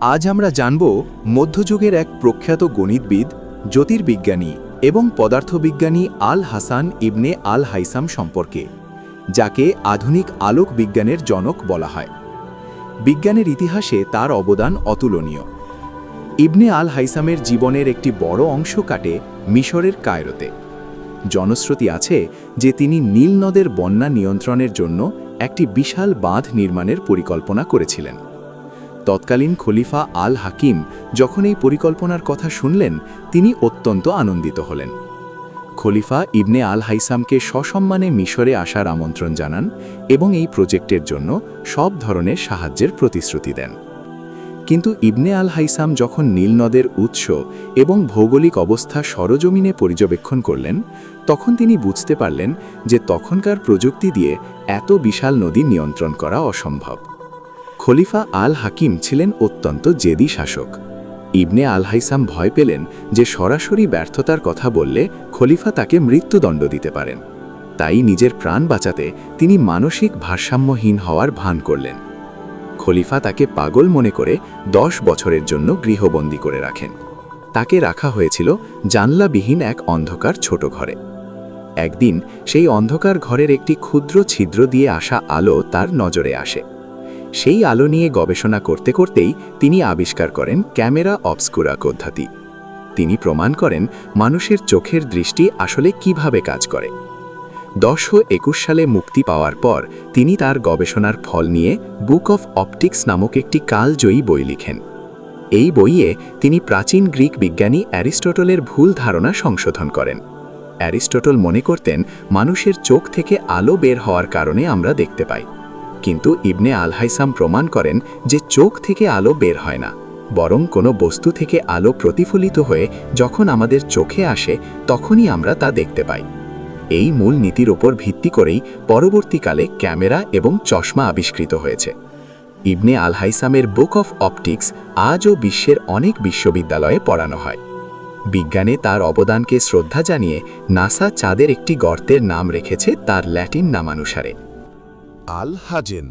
আজ আমরা জানব মধ্যযুগের এক প্রখ্যাত গণিতবিদ, জ্যোতির্বিজ্ঞানী এবং পদার্থবিজ্ঞানী আল হাসান ইবনে আল হাইসাম সম্পর্কে, যাকে আধুনিক আলোক বিজ্ঞানের জনক বলা হয়। বিজ্ঞানের ইতিহাসে তার অবদান অতুলনীয়। ইবনে আল হাইসামের জীবনের একটি বড় অংশ কাটে মিশরের কায়রোতে। জনশ্রুতি আছে যে তিনি নীল নদের বন্যা নিয়ন্ত্রণের জন্য একটি বিশাল বাঁধ নির্মাণের পরিকল্পনা করেছিলেন। তৎকালীন খলিফা আল হাকিম যখন এই পরিকল্পনার কথা শুনলেন, তিনি অত্যন্ত আনন্দিত হলেন। খলিফা ইবনে আল হাইসামকে সসম্মানে মিশরে আসার আমন্ত্রণ জানান এবং এই প্রজেক্টের জন্য সব ধরনের সাহায্যের প্রতিশ্রুতি দেন। কিন্তু ইবনে আল হাইসাম যখন নীল নদের উৎস এবং ভৌগোলিক অবস্থা সরজমিনে পর্যবেক্ষণ করলেন, তখন তিনি বুঝতে পারলেন যে তখনকার প্রযুক্তি দিয়ে এত বিশাল নদী নিয়ন্ত্রণ করা অসম্ভব। খলিফা আল হাকিম ছিলেন অত্যন্ত জেদি শাসক। ইবনে আল হাইসাম ভয় পেলেন যে সরাসরি ব্যর্থতার কথা বললে খলিফা তাকে মৃত্যুদণ্ড দিতে পারেন। তাই নিজের প্রাণ বাঁচাতে তিনি মানসিক ভারসাম্যহীন হওয়ার ভান করলেন। খলিফা তাকে পাগল মনে করে 10 বছরের জন্য গৃহবন্দী করে রাখেন। তাকে রাখা হয়েছিল জানলাবিহীন এক অন্ধকার ছোট ঘরে। একদিন সেই অন্ধকার ঘরের একটি ক্ষুদ্র ছিদ্র দিয়ে আসা আলো তার নজরে আসে। সেই আলো নিয়ে গবেষণা করতে করতেই তিনি আবিষ্কার করেন ক্যামেরা অবস্কুরা পদ্ধতি। তিনি প্রমাণ করেন মানুষের চোখের দৃষ্টি আসলে কিভাবে কাজ করে। 1921 সালে মুক্তি পাওয়ার পর তিনি তার গবেষণার ফল নিয়ে বুক অফ অপটিক্স নামক একটি কালজয়ী বই লিখেন। এই বইয়ে তিনি প্রাচীন গ্রিক বিজ্ঞানী অ্যারিস্টটলের ভুল ধারণা সংশোধন করেন। অ্যারিস্টটল মনে করতেন মানুষের চোখ থেকে আলো বের হওয়ার কারণে আমরা দেখতে পাই, কিন্তু ইবনে আল হাইসাম প্রমাণ করেন যে চোখ থেকে আলো বের হয় না, বরং কোনো বস্তু থেকে আলো প্রতিফলিত হয়ে যখন আমাদের চোখে আসে তখনই আমরা তা দেখতে পাই। এই মূল নীতির ওপর ভিত্তি করেই পরবর্তীকালে ক্যামেরা এবং চশমা আবিষ্কৃত হয়েছে। ইবনে আল হাইসামের বুক অফ অপটিক্স আজও বিশ্বের অনেক বিশ্ববিদ্যালয়ে পড়ানো হয়। বিজ্ঞানে তার অবদানকে শ্রদ্ধা জানিয়ে নাসা চাঁদের একটি গর্তের নাম রেখেছে তার ল্যাটিন নামানুসারে। আল হাজেন।